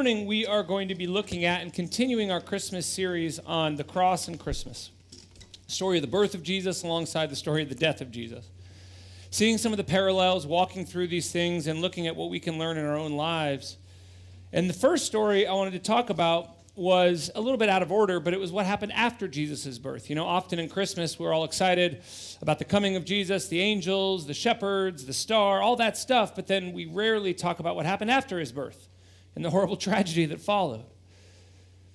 morning we are going to be looking at and continuing our Christmas series on the cross and Christmas. The story of the birth of Jesus alongside the story of the death of Jesus. Seeing some of the parallels, walking through these things, and looking at what we can learn in our own lives. And the first story I wanted to talk about was a little bit out of order, but it was what happened after Jesus' birth. You know, often in Christmas, we're all excited about the coming of Jesus, the angels, the shepherds, the star, all that stuff, but then we rarely talk about what happened after his birth and the horrible tragedy that followed.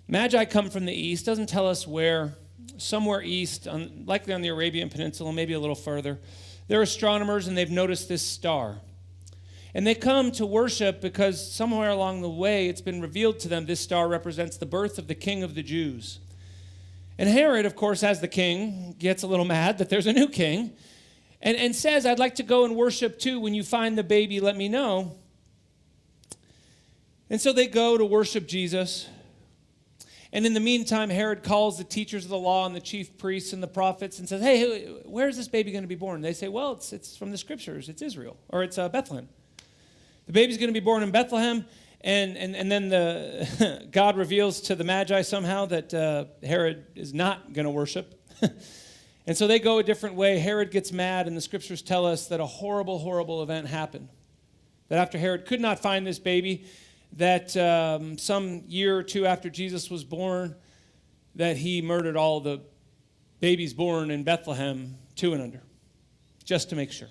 Magi come from the east, doesn't tell us where, somewhere east, likely on the Arabian Peninsula, maybe a little further. They're astronomers, and they've noticed this star. And they come to worship because somewhere along the way it's been revealed to them this star represents the birth of the King of the Jews. And Herod, of course, as the king, gets a little mad that there's a new king and says, I'd like to go and worship too. When you find the baby, let me know. And so they go to worship Jesus. And in the meantime, Herod calls the teachers of the law and the chief priests and the prophets and says, hey, where's this baby going to be born? They say, well, it's from the scriptures. It's Israel, or it's Bethlehem. The baby's going to be born in Bethlehem, and then God reveals to the Magi somehow that Herod is not going to worship. And so they go a different way. Herod gets mad, and the scriptures tell us that a horrible, horrible event happened. That after Herod could not find this baby, that some year or two after Jesus was born, that he murdered all the babies born in Bethlehem 2 and under, just to make sure.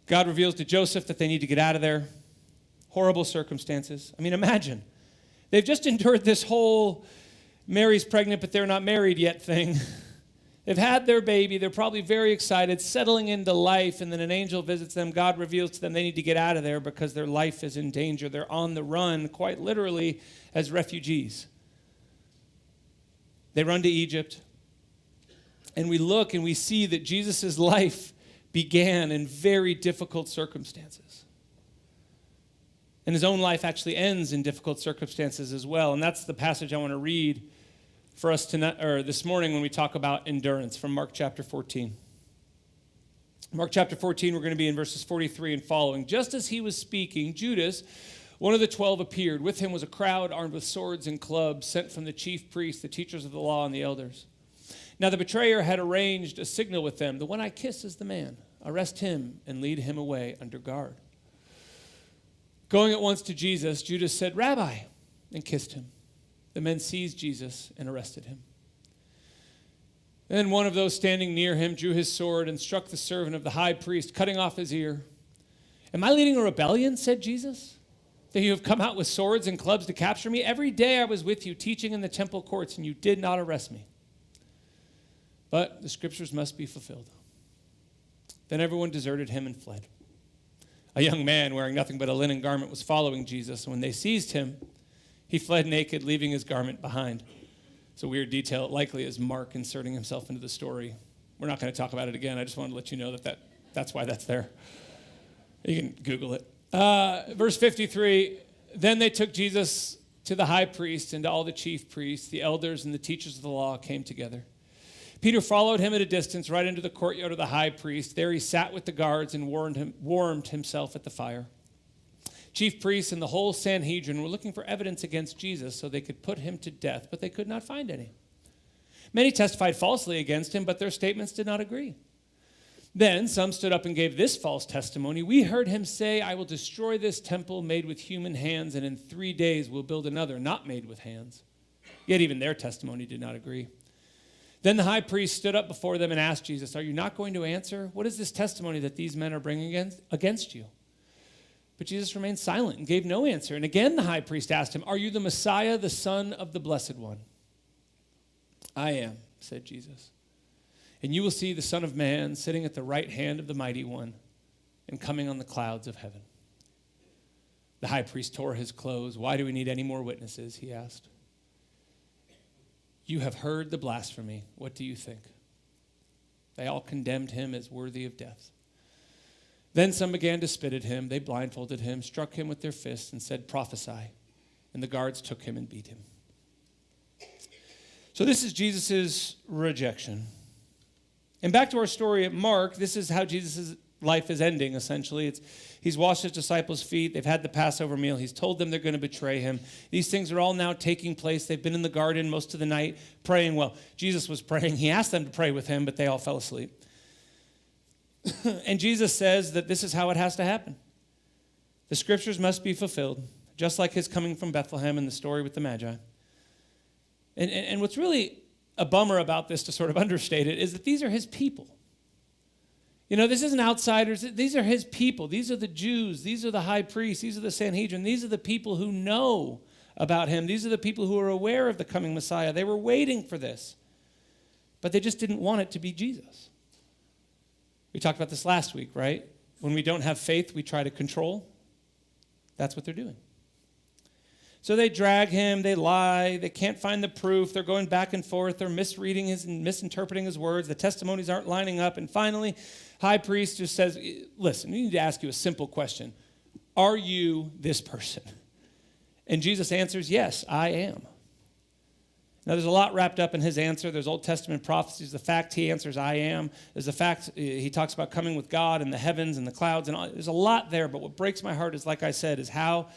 God reveals to Joseph that they need to get out of there. Horrible circumstances. I mean, imagine. They've just endured this whole Mary's pregnant, but they're not married yet thing. They've had their baby. They're probably very excited, settling into life, and then an angel visits them. God reveals to them they need to get out of there because their life is in danger. They're on the run, quite literally, as refugees. They run to Egypt, and we look and we see that Jesus' life began in very difficult circumstances. And his own life actually ends in difficult circumstances as well. And that's the passage I want to read for us tonight, or this morning when we talk about endurance from Mark chapter 14. Mark chapter 14, we're going to be in verses 43 and following. Just as he was speaking, Judas, one of the 12, appeared. With him was a crowd armed with swords and clubs, sent from the chief priests, the teachers of the law, and the elders. Now the betrayer had arranged a signal with them. The one I kiss is the man. Arrest him and lead him away under guard. Going at once to Jesus, Judas said, Rabbi, and kissed him. The men seized Jesus and arrested him. Then one of those standing near him drew his sword and struck the servant of the high priest, cutting off his ear. Am I leading a rebellion, said Jesus, that you have come out with swords and clubs to capture me? Every day I was with you teaching in the temple courts, and you did not arrest me. But the scriptures must be fulfilled. Then everyone deserted him and fled. A young man wearing nothing but a linen garment was following Jesus. When they seized him, he fled naked, leaving his garment behind. It's a weird detail. It likely is Mark inserting himself into the story. We're not going to talk about it again. I just wanted to let you know that's why that's there. You can Google it. Verse 53, then they took Jesus to the high priest and to all the chief priests. The elders and the teachers of the law came together. Peter followed him at a distance right into the courtyard of the high priest. There he sat with the guards and warmed himself at the fire. Chief priests and the whole Sanhedrin were looking for evidence against Jesus so they could put him to death, but they could not find any. Many testified falsely against him, but their statements did not agree. Then some stood up and gave this false testimony. We heard him say, I will destroy this temple made with human hands, and in 3 days will build another not made with hands. Yet even their testimony did not agree. Then the high priest stood up before them and asked Jesus, are you not going to answer? What is this testimony that these men are bringing against you? But Jesus remained silent and gave no answer. And again the high priest asked him, are you the Messiah, the Son of the Blessed One? I am, said Jesus. And you will see the Son of Man sitting at the right hand of the Mighty One and coming on the clouds of heaven. The high priest tore his clothes. Why do we need any more witnesses? He asked. You have heard the blasphemy. What do you think? They all condemned him as worthy of death. Then some began to spit at him. They blindfolded him, struck him with their fists, and said, prophesy. And the guards took him and beat him. So this is Jesus' rejection. And back to our story at Mark, this is how Jesus life is ending, essentially. He's washed his disciples' feet. They've had the Passover meal. He's told them they're going to betray him. These things are all now taking place. They've been in the garden most of the night praying. Well, Jesus was praying. He asked them to pray with him, but they all fell asleep. And Jesus says that this is how it has to happen. The scriptures must be fulfilled, just like his coming from Bethlehem and the story with the Magi. And what's really a bummer about this, to sort of understate it, is that these are his people. You know, this isn't outsiders. These are his people. These are the Jews. These are the high priests. These are the Sanhedrin. These are the people who know about him. These are the people who are aware of the coming Messiah. They were waiting for this, but they just didn't want it to be Jesus. We talked about this last week, right? When we don't have faith, we try to control. That's what they're doing. So they drag him, they lie, they can't find the proof, they're going back and forth, they're misreading his and misinterpreting his words, the testimonies aren't lining up, and finally, high priest just says, listen, we need to ask you a simple question. Are you this person? And Jesus answers, yes, I am. Now, there's a lot wrapped up in his answer. There's Old Testament prophecies. The fact he answers, I am. There's the fact he talks about coming with God in the heavens and the clouds. And all. There's a lot there, but what breaks my heart is, like I said, is how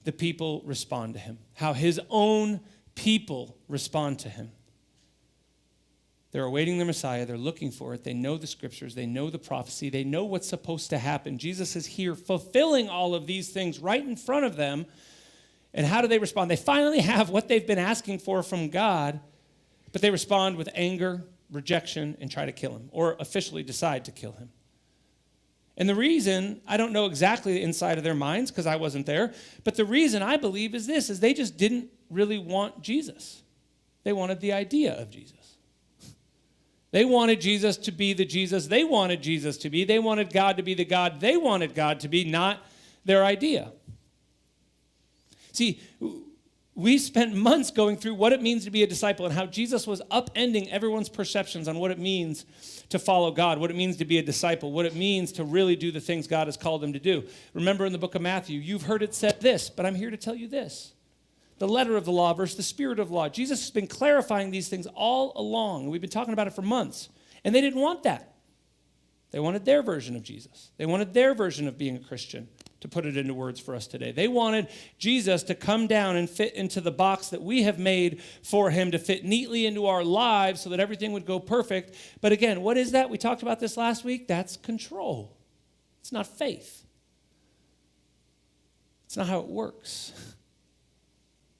the people respond to him, how his own people respond to him. They're awaiting the Messiah. They're looking for it. They know the scriptures. They know the prophecy. They know what's supposed to happen. Jesus is here fulfilling all of these things right in front of them. And how do they respond? They finally have what they've been asking for from God, but they respond with anger, rejection, and try to kill him, or officially decide to kill him. And the reason, I don't know exactly the inside of their minds because I wasn't there, but the reason I believe is this, is they just didn't really want Jesus. They wanted the idea of Jesus. They wanted Jesus to be the Jesus they wanted Jesus to be. They wanted God to be the God they wanted God to be, not their idea. See, we spent months going through what it means to be a disciple and how Jesus was upending everyone's perceptions on what it means to follow God, what it means to be a disciple, what it means to really do the things God has called them to do. Remember in the book of Matthew, you've heard it said this, but I'm here to tell you this. The letter of the law versus the spirit of the law. Jesus has been clarifying these things all along. We've been talking about it for months. And they didn't want that. They wanted their version of Jesus. They wanted their version of being a Christian, to put it into words for us today. They wanted Jesus to come down and fit into the box that we have made for him, to fit neatly into our lives so that everything would go perfect. But again, what is that? We talked about this last week. That's control. It's not faith. It's not how it works.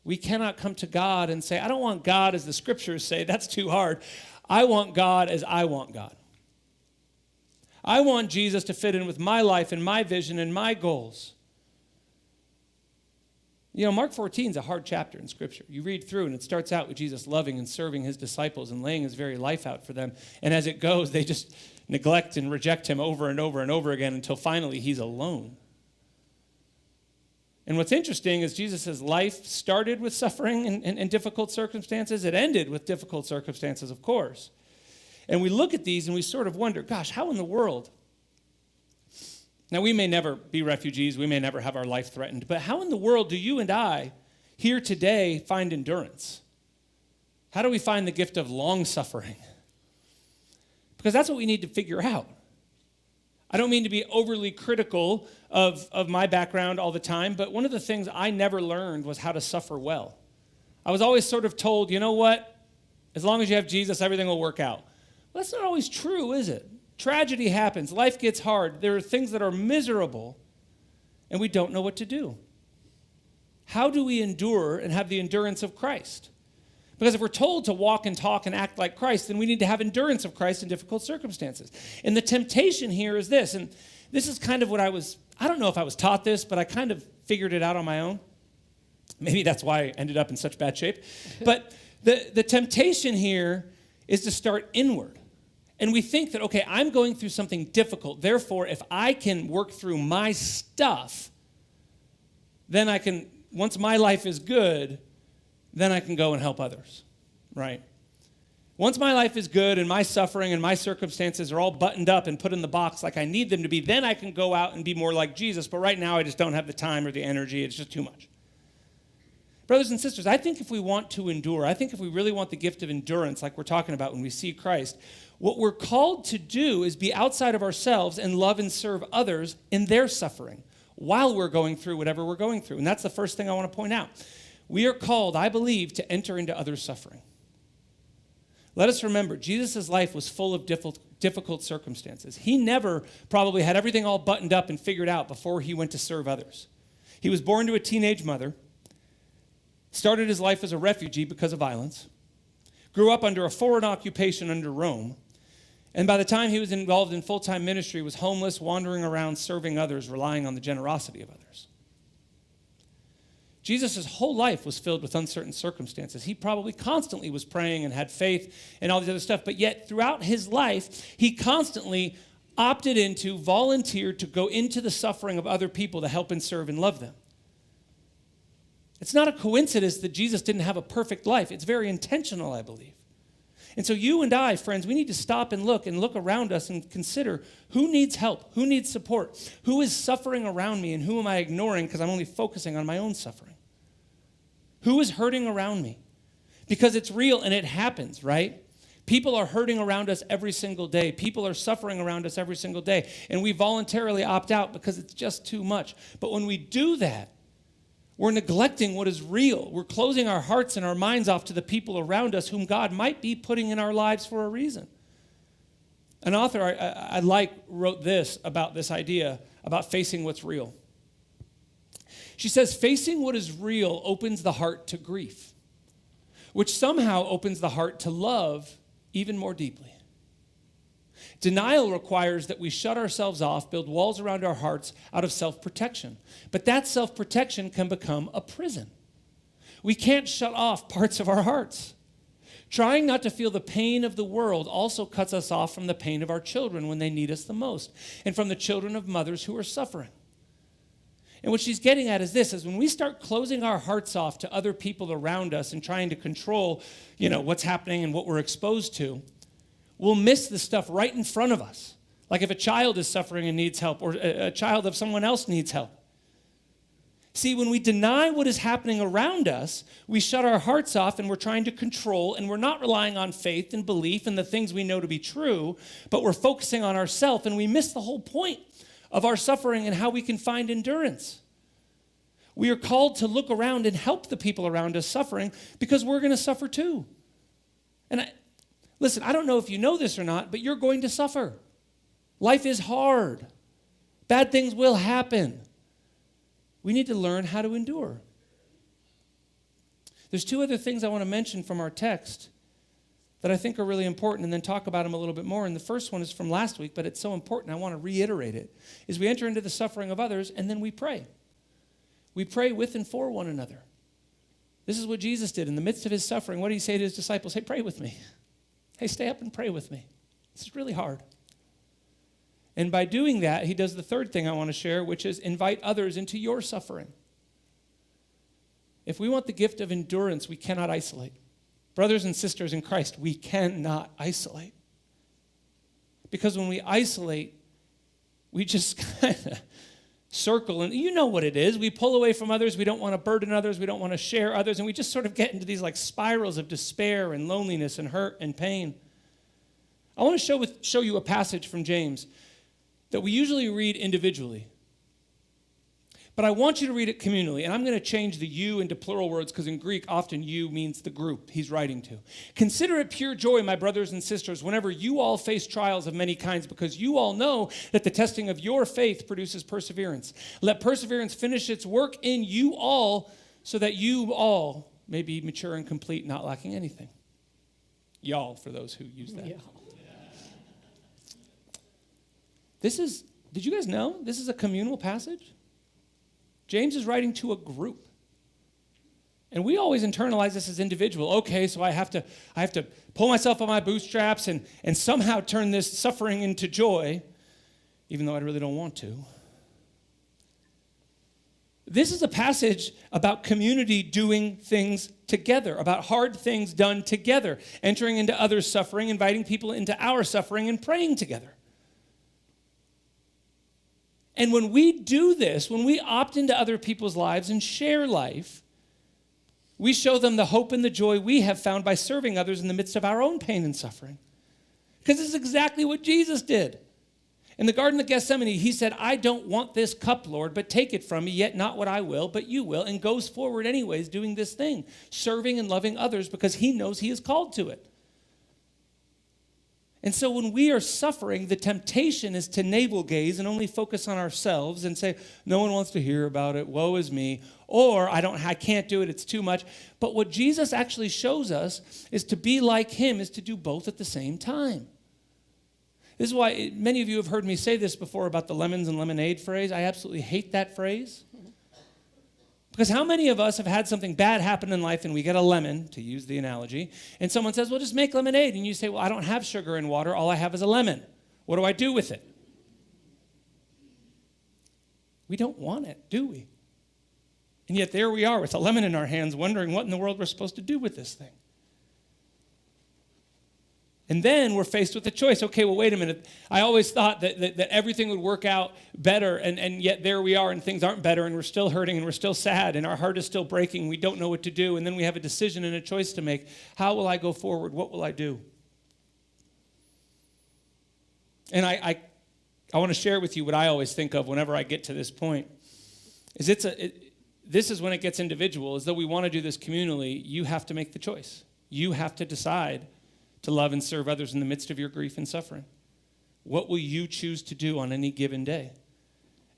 We cannot come to God and say, I don't want God as the scriptures say. That's too hard. I want God as I want God. I want Jesus to fit in with my life and my vision and my goals. You know, Mark 14 is a hard chapter in Scripture. You read through and it starts out with Jesus loving and serving his disciples and laying his very life out for them. And as it goes, they just neglect and reject him over and over and over again until finally he's alone. And what's interesting is Jesus' life started with suffering and difficult circumstances. It ended with difficult circumstances, of course. And we look at these and we sort of wonder, gosh, how in the world? Now, we may never be refugees. We may never have our life threatened. But how in the world do you and I here today find endurance? How do we find the gift of long-suffering? Because that's what we need to figure out. I don't mean to be overly critical of my background all the time, but one of the things I never learned was how to suffer well. I was always sort of told, you know what? As long as you have Jesus, everything will work out. Well, that's not always true, is it? Tragedy happens. Life gets hard. There are things that are miserable, and we don't know what to do. How do we endure and have the endurance of Christ? Because if we're told to walk and talk and act like Christ, then we need to have endurance of Christ in difficult circumstances. And the temptation here is this, and this is kind of what I don't know if I was taught this, but I kind of figured it out on my own. Maybe that's why I ended up in such bad shape. But the temptation here is to start inward. And we think that, okay, I'm going through something difficult. Therefore, if I can work through my stuff, then I can, once my life is good, then I can go and help others, right? Once my life is good and my suffering and my circumstances are all buttoned up and put in the box like I need them to be, then I can go out and be more like Jesus. But right now, I just don't have the time or the energy. It's just too much. Brothers and sisters, I think if we want to endure, I think if we really want the gift of endurance like we're talking about when we see Christ, What we're called to do is be outside of ourselves and love and serve others in their suffering while we're going through whatever we're going through. And that's the first thing I want to point out. We are called, I believe, to enter into others' suffering. Let us remember, Jesus' life was full of difficult circumstances. He never probably had everything all buttoned up and figured out before he went to serve others. He was born to a teenage mother, started his life as a refugee because of violence, grew up under a foreign occupation under Rome, and by the time he was involved in full-time ministry, was homeless, wandering around, serving others, relying on the generosity of others. Jesus' whole life was filled with uncertain circumstances. He probably constantly was praying and had faith and all this other stuff, but yet throughout his life, he constantly opted into, volunteered to go into the suffering of other people to help and serve and love them. It's not a coincidence that Jesus didn't have a perfect life. It's very intentional, I believe. And so you and I, friends, we need to stop and look around us and consider who needs help, who needs support, who is suffering around me, and who am I ignoring because I'm only focusing on my own suffering. Who is hurting around me? Because it's real and it happens, right? People are hurting around us every single day. People are suffering around us every single day. And we voluntarily opt out because it's just too much. But when we do that, we're neglecting what is real. We're closing our hearts and our minds off to the people around us whom God might be putting in our lives for a reason. An author I like wrote this about this idea about facing what's real. She says, facing what is real opens the heart to grief, which somehow opens the heart to love even more deeply. Denial requires that we shut ourselves off, build walls around our hearts out of self-protection. But that self-protection can become a prison. We can't shut off parts of our hearts. Trying not to feel the pain of the world also cuts us off from the pain of our children when they need us the most, and from the children of mothers who are suffering. And what she's getting at is this, is when we start closing our hearts off to other people around us and trying to control, what's happening and what we're exposed to, we'll miss the stuff right in front of us. Like if a child is suffering and needs help, or a child of someone else needs help. See, when we deny what is happening around us, we shut our hearts off and we're trying to control, and we're not relying on faith and belief and the things we know to be true, but we're focusing on ourselves, and we miss the whole point of our suffering and how we can find endurance. We are called to look around and help the people around us suffering because we're going to suffer too. And listen, I don't know if you know this or not, but you're going to suffer. Life is hard. Bad things will happen. We need to learn how to endure. There's two other things I want to mention from our text that I think are really important, and then talk about them a little bit more. And the first one is from last week, but it's so important, I want to reiterate it, is we enter into the suffering of others, and then we pray. We pray with and for one another. This is what Jesus did. In the midst of his suffering, what did he say to his disciples? Hey, pray with me. Hey, stay up and pray with me. This is really hard. And by doing that, he does the third thing I want to share, which is invite others into your suffering. If we want the gift of endurance, we cannot isolate. Brothers and sisters in Christ, we cannot isolate. Because when we isolate, we just kind of circle, and you know what it is. We pull away from others. We don't want to burden others. We don't want to share others. And we just sort of get into these like spirals of despair and loneliness and hurt and pain. I want to show you a passage from James that we usually read individually. But I want you to read it communally, and I'm going to change the you into plural words because in Greek, often you means the group he's writing to. Consider it pure joy, my brothers and sisters, whenever you all face trials of many kinds, because you all know that the testing of your faith produces perseverance. Let perseverance finish its work in you all, so that you all may be mature and complete, not lacking anything. Y'all, for those who use that. Did you guys know this is a communal passage? James is writing to a group. And we always internalize this as individual. Okay, so I have to pull myself on my bootstraps and somehow turn this suffering into joy, even though I really don't want to. This is a passage about community doing things together, about hard things done together, entering into others' suffering, inviting people into our suffering, and praying together. And when we do this, when we opt into other people's lives and share life, we show them the hope and the joy we have found by serving others in the midst of our own pain and suffering. Because this is exactly what Jesus did. In the Garden of Gethsemane, he said, I don't want this cup, Lord, but take it from me, yet not what I will, but you will, and goes forward anyways doing this thing, serving and loving others because he knows he is called to it. And so when we are suffering, the temptation is to navel gaze and only focus on ourselves and say, no one wants to hear about it, woe is me, or I can't do it, it's too much. But what Jesus actually shows us is to be like him is to do both at the same time. This is why many of you have heard me say this before about the lemons and lemonade phrase. I absolutely hate that phrase. Because how many of us have had something bad happen in life and we get a lemon, to use the analogy, and someone says, well, just make lemonade. And you say, well, I don't have sugar and water. All I have is a lemon. What do I do with it? We don't want it, do we? And yet there we are with a lemon in our hands wondering what in the world we're supposed to do with this thing. And then we're faced with a choice. Okay, well, wait a minute. I always thought that everything would work out better, and yet there we are, and things aren't better, and we're still hurting, and we're still sad, and our heart is still breaking. We don't know what to do, and then we have a decision and a choice to make. How will I go forward? What will I do? And I want to share with you what I always think of whenever I get to this point. This is when it gets individual. As though we want to do this communally, you have to make the choice. You have to decide to love and serve others in the midst of your grief and suffering. What will you choose to do on any given day?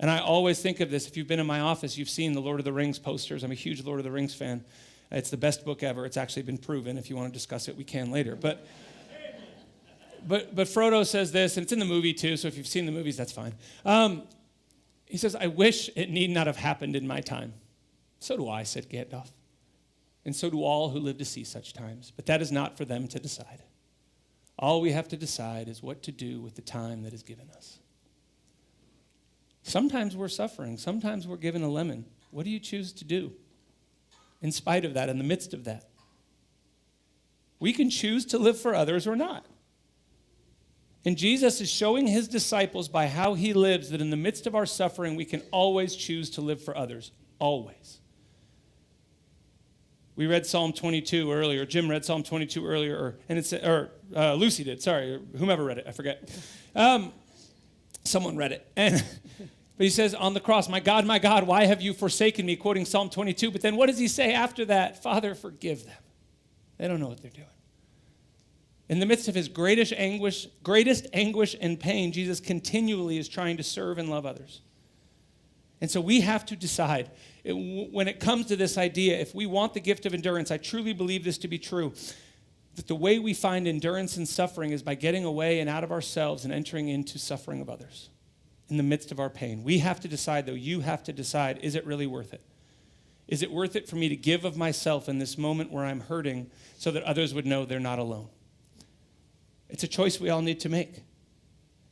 And I always think of this. If you've been in my office, you've seen the Lord of the Rings posters. I'm a huge Lord of the Rings fan. It's the best book ever. It's actually been proven. If you want to discuss it, we can later. But Frodo says this, and it's in the movie too, so if you've seen the movies, that's fine. He says, I wish it need not have happened in my time. So do I, said Gandalf. And so do all who live to see such times. But that is not for them to decide. All we have to decide is what to do with the time that is given us. Sometimes we're suffering. Sometimes we're given a lemon. What do you choose to do in spite of that, in the midst of that? We can choose to live for others or not. And Jesus is showing his disciples by how he lives that in the midst of our suffering, we can always choose to live for others. Always. We read Psalm 22 earlier. Jim read Psalm 22 earlier, Lucy did. Sorry, whomever read it, I forget. Someone read it, but he says on the cross, my God, why have you forsaken me?" Quoting Psalm 22. But then what does he say after that? "Father, forgive them. They don't know what they're doing." In the midst of his greatest anguish and pain, Jesus continually is trying to serve and love others. And so we have to decide, when it comes to this idea, if we want the gift of endurance, I truly believe this to be true, that the way we find endurance in suffering is by getting away and out of ourselves and entering into suffering of others in the midst of our pain. We have to decide, though, you have to decide, is it really worth it? Is it worth it for me to give of myself in this moment where I'm hurting so that others would know they're not alone? It's a choice we all need to make.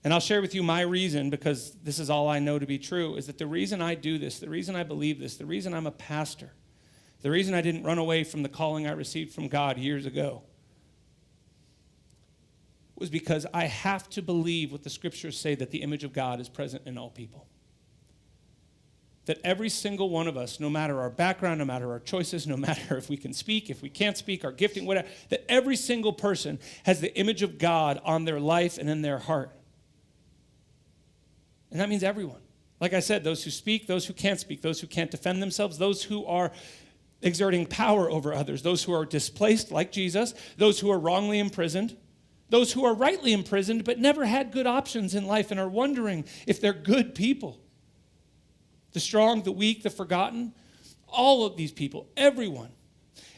And I'll share with you my reason, because this is all I know to be true, is that the reason I do this, the reason I believe this, the reason I'm a pastor, the reason I didn't run away from the calling I received from God years ago was because I have to believe what the scriptures say, that the image of God is present in all people. That every single one of us, no matter our background, no matter our choices, no matter if we can speak, if we can't speak, our gifting, whatever, that every single person has the image of God on their life and in their heart. And that means everyone. Like I said, those who speak, those who can't speak, those who can't defend themselves, those who are exerting power over others, those who are displaced like Jesus, those who are wrongly imprisoned, those who are rightly imprisoned but never had good options in life and are wondering if they're good people. The strong, the weak, the forgotten, all of these people, everyone.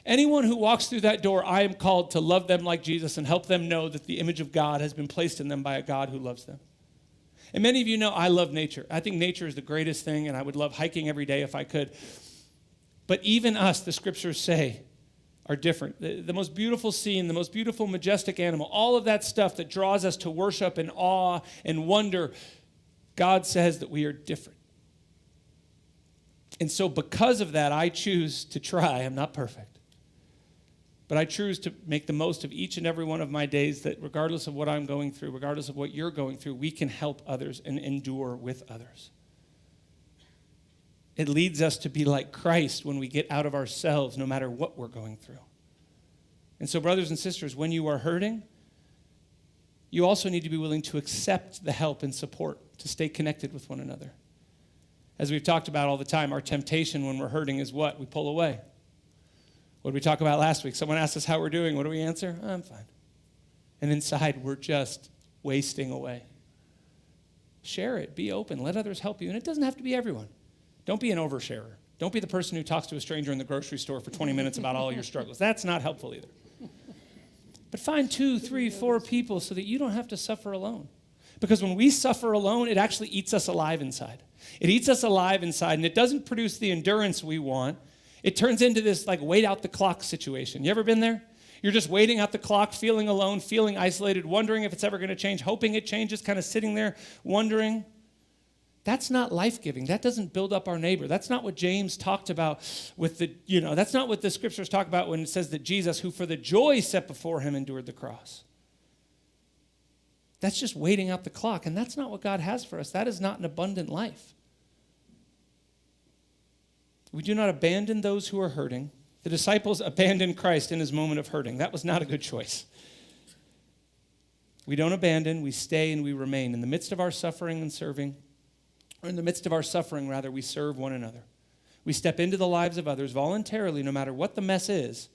Anyone who walks through that door, I am called to love them like Jesus and help them know that the image of God has been placed in them by a God who loves them. And many of you know I love nature. I think nature is the greatest thing, and I would love hiking every day if I could. But even us, the scriptures say, are different. The most beautiful scene, the most beautiful, majestic animal, all of that stuff that draws us to worship and awe and wonder, God says that we are different. And so because of that, I choose to try. I'm not perfect. But I choose to make the most of each and every one of my days, that regardless of what I'm going through, regardless of what you're going through, we can help others and endure with others. It leads us to be like Christ when we get out of ourselves, no matter what we're going through. And so, brothers and sisters, when you are hurting, you also need to be willing to accept the help and support to stay connected with one another. As we've talked about all the time, our temptation when we're hurting is what? We pull away. What did we talk about last week? Someone asked us how we're doing. What do we answer? I'm fine. And inside, we're just wasting away. Share it. Be open. Let others help you. And it doesn't have to be everyone. Don't be an oversharer. Don't be the person who talks to a stranger in the grocery store for 20 minutes about all your struggles. That's not helpful either. But find 2, 3, 4 people so that you don't have to suffer alone. Because when we suffer alone, it actually eats us alive inside. It eats us alive inside, and it doesn't produce the endurance we want. It turns into this like wait out the clock situation. You ever been there? You're just waiting out the clock, feeling alone, feeling isolated, wondering if it's ever going to change, hoping it changes, kind of sitting there wondering. That's not life-giving. That doesn't build up our neighbor. That's not what James talked about with the, that's not what the scriptures talk about when it says that Jesus, who for the joy set before him, endured the cross. That's just waiting out the clock, and that's not what God has for us. That is not an abundant life. We do not abandon those who are hurting. The disciples abandoned Christ in his moment of hurting. That was not a good choice. We don't abandon, we stay and we remain. In the midst of our suffering and serving, or in the midst of our suffering, rather, we serve one another. We step into the lives of others voluntarily, no matter what the mess is,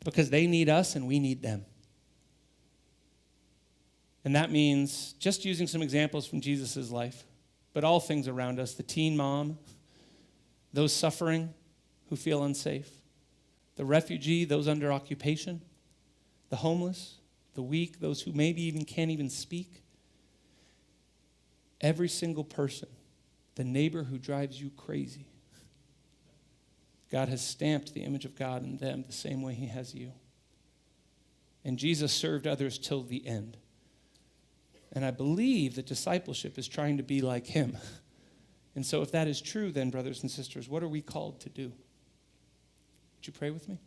because they need us and we need them. And that means just using some examples from Jesus' life, but all things around us, the teen mom, those suffering who feel unsafe, the refugee, those under occupation, the homeless, the weak, those who maybe even can't even speak. Every single person, the neighbor who drives you crazy, God has stamped the image of God in them the same way he has you. And Jesus served others till the end. And I believe that discipleship is trying to be like him. And so if that is true, then, brothers and sisters, what are we called to do? Would you pray with me?